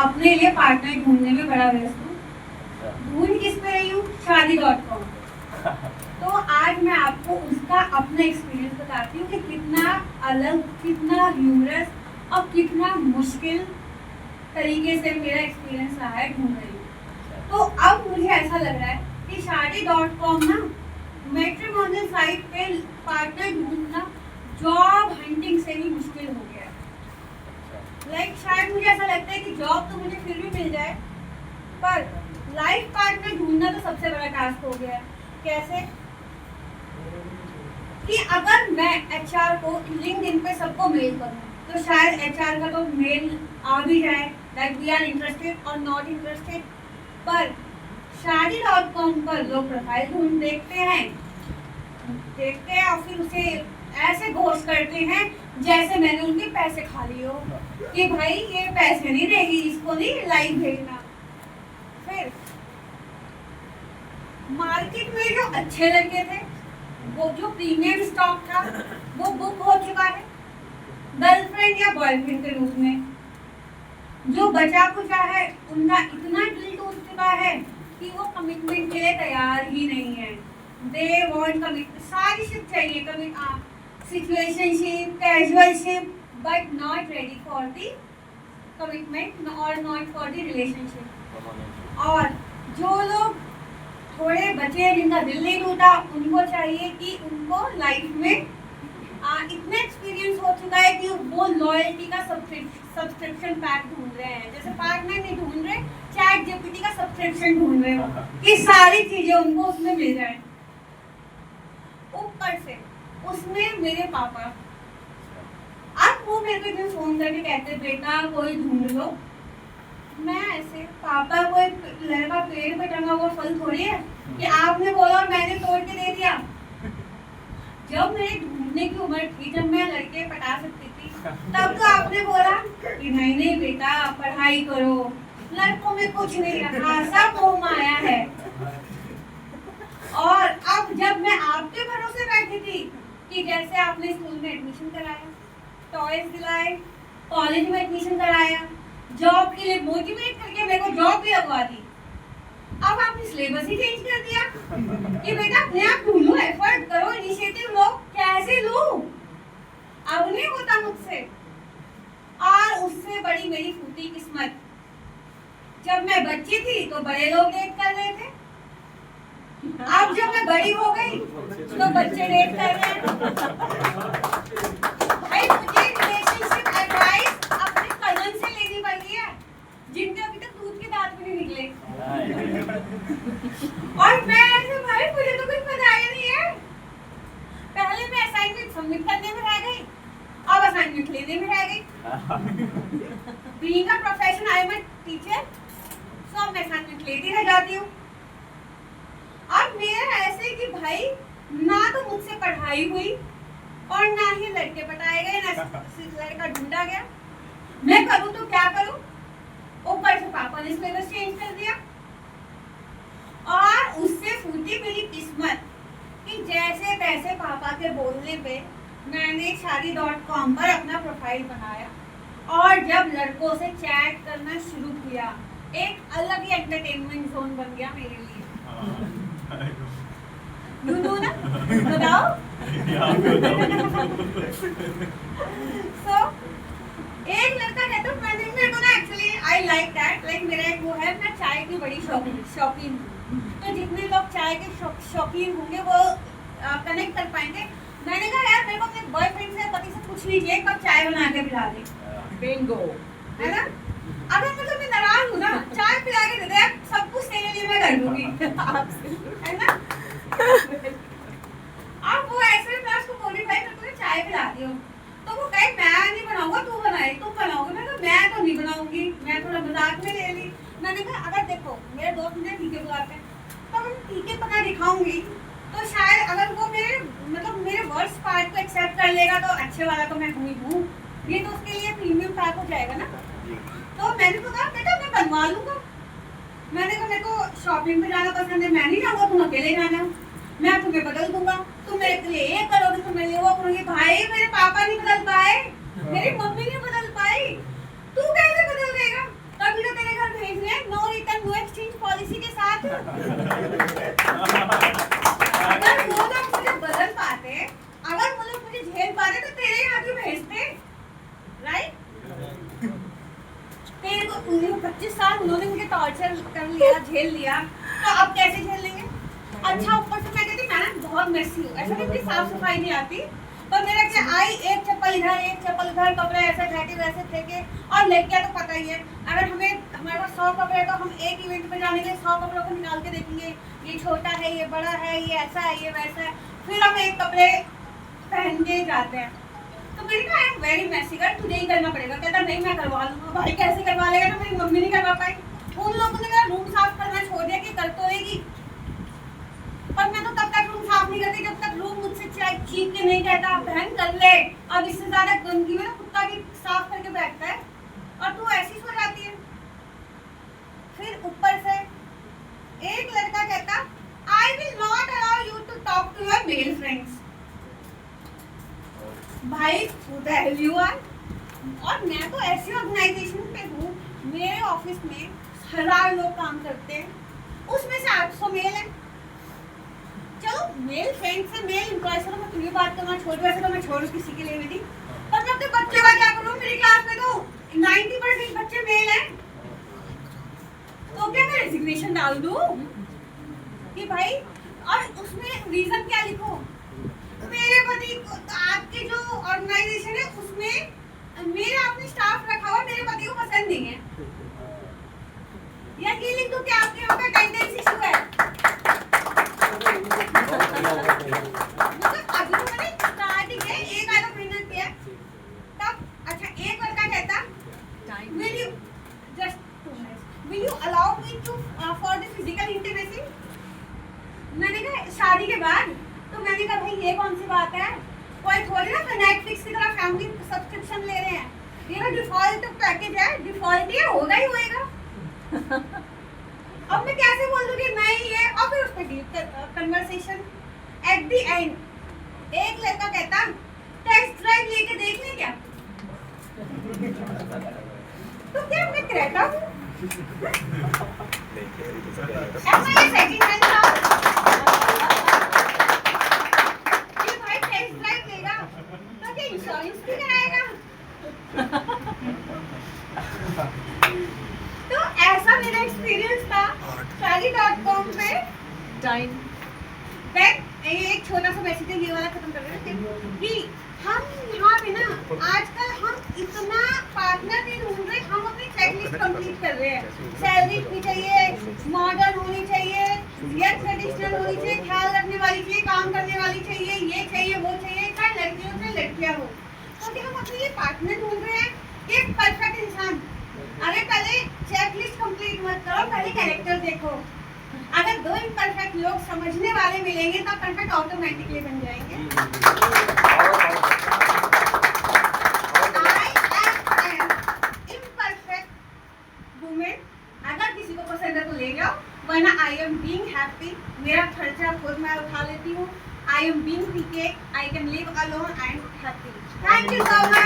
अपने लिए पार्टनर ढूंढने में बड़ा व्यस्त हूँ। ढूंढ किस पे रही हूँ? शादी.com। तो आज मैं आपको उसका अपना एक्सपीरियंस बताती हूँ कि कितना अलग, कितना ह्यूमरस और कितना मुश्किल तरीके से मेरा एक्सपीरियंस रहा है ढूंढ रही हूँ। तो अब मुझे ऐसा लग रहा है कि शादी.com ना मैट्रिमोनियल साइट पे पार्टनर ढूंढना जॉब हंटिंग से भी मुश्किल हो गया है। शायद मुझे ऐसा लगता है कि जॉब तो मुझे फिर भी मिल जाए, पर लाइफ पार्टनर ढूंढना तो सबसे बड़ा टास्क हो गया है। कैसे कि अगर मैं एचआर को लिंक्डइन पे सबको मेल करूँ तो शायद एचआर का तो मेल आ भी जाए दैट वी आर इंटरेस्टेड और नॉट इंटरेस्टेड, पर शादी.com पर लोग प्रोफाइल ढूंढ देखते हैं और फिर उसे ऐसे घोष करते हैं जैसे मैंने उनके पैसे खा लिए हो कि भाई ये पैसे नहीं देगी, इसको नहीं लाइक भेजना। फिर मार्केट में जो अच्छे लड़के थे, वो जो प्रीमियम स्टॉक था वो बुक हो चुका है गर्लफ्रेंड या बॉयफ्रेंड के रूप में। जो बचा कुचा है उनका इतना दिल टूट चुका है कि वो कमिटमेंट के लिए तैयार ही नहीं है। दे वांट कमिटमेंट, सारी शिप चाहिए, commit situationship, casualship, but not ready for the commitment और नॉट फॉर द रिलेशनशिप। और जो लोग थोड़े बचे जिनका दिल नहीं टूटा, उनको चाहिए कि उनको लाइफ में इतना एक्सपीरियंस हो चुका है कि वो लॉयल्टी का सब्सक्रिप्शन पैक ढूंढ रहे हैं। जैसे पार्टनर नहीं ढूंढ रहे, चैट जीपीटी का सब्सक्रिप्शन ढूंढ रहे हो कि सारी चीजें उनको उसमें मिल जाए। ऊपर से उसमें मेरे पापा, अब वो मेरे को एक दिन फोन करके कहते बेटा कोई ढूंढ लो। मैं ऐसे, पापा कोई लड़का पेड़ पे टंगा हुआ फल थोड़ी है कि आपने बोला और मैंने तोड़ के दे दिया। जब मेरे ढूंढने की उम्र थी, जब मैं लड़के पटा सकती थी, तब तो आपने बोला कि नहीं नहीं बेटा पढ़ाई करो, लड़कों में कुछ नहीं रखा, सब मोह माया है। और अब जब मैं आपके भरोसे बैठी थी कि जैसे आपने स्कूल में एडमिशन कराया, टॉयज दिलाए, कॉलेज में एडमिशन कराया, जॉब के लिए मोटिवेट करके मेरे को जॉब भी लगवा दी, अब आपने सिलेबस ही चेंज कर दिया कि बेटा अपने आप ढूंढो, एफर्ट करो, इनिशिएटिव लो। कैसे लूं? अब नहीं होता मुझसे। और उससे बड़ी मेरी फूटी किस्मत, जब मैं बच्ची थी तो बड़े लोग डेट कर रहे थे, अब जब मैं बड़ी हो गई तो बच्चे डेट कर रहे हैं। भाई मुझे रिलेशनशिप एडवाइस अपने कजन से लेनी पड़ रही है जिनके अभी तक दूध के दांत भी नहीं निकले। और मैं ऐसे भाई मुझे तो कुछ पता ही नहीं है। पहले मैं असाइनमेंट सबमिट करने में रह गई, अब असाइनमेंट लेने में रह गई। Being a profession I am a teacher, so मैं असाइनमेंट लेती रह जाती हूँ। अब मेरा ऐसे कि भाई ना तो मुझसे पढ़ाई हुई और ना ही लड़के पटाए गए, ना लड़का ढूंढा गया। मैं करूँ तो क्या करूँ? ऊपर से पापा ने सिलेबस चेंज कर दिया और उससे फूटी मेरी किस्मत कि जैसे तैसे पापा के बोलने पे मैंने शादी.com पर अपना प्रोफाइल बनाया और जब लड़कों से चैट करना शुरू किया, एक अलग ही एंटरटेनमेंट जोन बन गया मेरे लिए। ना बताओ। So, एक लड़का कहता मैंने मेरे को ना actually I like that, like मेरा एक वो है, मैं चाय की बड़ी शौकीन हूँ, तो जितने लोग चाय के शौकीन होंगे वो कनेक्ट कर पाएंगे। मैंने कहा यार मेरे को अपने बॉयफ्रेंड से, पति से पूछ लीजिए एक कप चाय बना के पिला दे। बिंगो, है ना? अगर मतलब मैं नाराज हूँ ना, चाय पिला के दे दे, सब कुछ तेरे लिए मैं कर दूंगी, है ना? अब वो ऐसे मैं उसको बोली भाई मैं तुम्हें चाय पिला दी हूँ, तो वो कहे मैं नहीं बनाऊंगा, तू बनाए, तुम बनाओगे। मैं तो नहीं बनाऊंगी, मैं थोड़ा मजाक में ले ली। मैंने कहा अगर देखो मेरे दोस्त मुझे टीके बुलाते हैं तो मैं टीके पता दिखाऊंगी तो शायद अगर वो मेरे वर्स्ट पार्ट को एक्सेप्ट कर लेगा तो अच्छे वाला तो मैं हुई हूँ, ये तो उसके लिए प्रीमियम पैक हो जाएगा ना। तो मैंने तो कहा बेटा मैं बनवा लूंगा। मैंने कहा मेरे को शॉपिंग पे जाना पसंद है, मैं नहीं जाऊंगा, तुम अकेले जाना, मैं तुम्हें बदल दूंगा, तुम मेरे लिए ये करोगे, तुम मेरे लिए वो करोगे। भाई मेरे पापा नहीं बदल पाए, मेरी मम्मी नहीं बदल पाई, तू कैसे बदल देगा? कभी तो देखो 25 साल उन्होंने मुझे टॉर्चर कर लिया, झेल लिया, तो अब कैसे झेल लेंगे? अच्छा ऊपर से मैं कहती मैं ना बहुत मेसी हूँ, ऐसा नहीं कि साफ सफाई नहीं आती, पर मेरा क्या आई एक चप्पल इधर एक चप्पल उधर, कपड़े ऐसे फेंके वैसे फेंके। और लड़कियां तो पता ही है, अगर हमारे पास 100 कपड़े हैं तो हम एक इवेंट पे जाने के लिए 100 कपड़ों को निकाल के देखेंगे, ये छोटा है, ये बड़ा है, ये ऐसा है, ये वैसा है, फिर हम एक कपड़े पहन के जाते हैं। तो मेरी ना आई एम वेरी मेसी, कर तुझे ही करना पड़ेगा। कहता नहीं मैं करवा लूंगा। भाई कैसे करवा लेगा? तो मेरी मम्मी नहीं करवा पाई। उन लोगों ने मेरा रूम साफ करना छोड़ दिया कि कर तो रहेगी, पर मैं तो तब तक रूम साफ नहीं करती जब तक रूम मुझसे चीख के नहीं कहता बहन कर ले। अब इससे ज्यादा गंदगी में ना कुत्ता भी साफ करके बैठता है और तू ऐसी सो जाती है। फिर ऊपर से एक लड़का कहता I will not allow you to talk to your male friends. भाई who the hell you are? और मैं तो ऐसी ऑर्गेनाइजेशन पे हूँ, मेरे ऑफिस में 1000 लोग काम करते हैं, उसमें से 800 मेल है। चलो मेल फ्रेंड से मेल एम्प्लॉय से तो मैं तुम्हें बात करना छोड़ दूँ, वैसे तो मैं छोड़ू किसी के लिए नहीं, पर मैं अपने बच्चे का क्या करूँ? मेरी क्लास में तो 90% बच्चे मेल हैं, तो क्या मैं रेजिग्नेशन डाल दूँ कि भाई? और उसमें रीजन क्या लिखो? मेरे पति आपके जो ऑर्गेनाइजेशन है उसमें मेरा आपने स्टाफ रखा हुआ मेरे पति को पसंद नहीं है, या ये लिख दो कि आपके यहाँ पे अटेंडेंस इशू है। मतलब अभी तो मैंने स्टार्टिंग है एक आधा महीना किया तब। अच्छा एक लड़का कहता will you just 2 minutes will you allow me to for the physical intimacy? मैंने कहा शादी के बाद, तो मैंने कहा भाई ये कौन सी बात है? कोई थोड़ी ना नेटफ्लिक्स की तरह फैमिली सब्सक्रिप्शन ले रहे हैं, ये ना डिफॉल्ट पैकेज है, डिफॉल्ट ये होगा ही होएगा। अब मैं कैसे बोल दूं कि नहीं है? और फिर उस पर deep conversation at the end एक लड़का कहता टेस्ट ड्राइव लेके देख ले क्या? तो क्या मैं क्रेटा हूँ? Am I a second hand car? कि भाई टेस्ट ड्राइव लेगा तो क्या इंश्योरेंस भी कराएगा? तो ऐसा मेरा एक्सपीरियंस था Shadi.com पे। Time. एक छोटा सा मैसेज ये वाला खत्म कर रहे हैं कि हम यहाँ पे ना आजकल हम इतना पार्टनर नहीं ढूंढ रहे, हम अपनी चेकलिस्ट कंप्लीट कर रहे हैं। सैलरी भी चाहिए, मॉडर्न होनी चाहिए, या ट्रेडिशनल होनी चाहिए, ख्याल रखने वाली चाहिए, काम करने वाली चाहिए, ये चाहिए वो चाहिए, चाहे लड़कियों से लड़कियाँ हो। क्योंकि हम अपने लिए पार्टनर ढूंढ रहे हैं, एक परफेक्ट इंसान। अरे पहले चेकलिस्ट कंप्लीट मत करो, पहले कैरेक्टर देखो। अगर 2 इम्परफेक्ट लोग समझने वाले मिलेंगे तो परफेक्ट ऑटोमेटिकली बन जाएंगे। I am imperfect woman। अगर किसी को पसंद है तो ले जाओ, वरना I am being happy। मेरा खर्चा खुद मैं उठा लेती हूँ। I am being PK। I can live alone and happy। Thank you so much।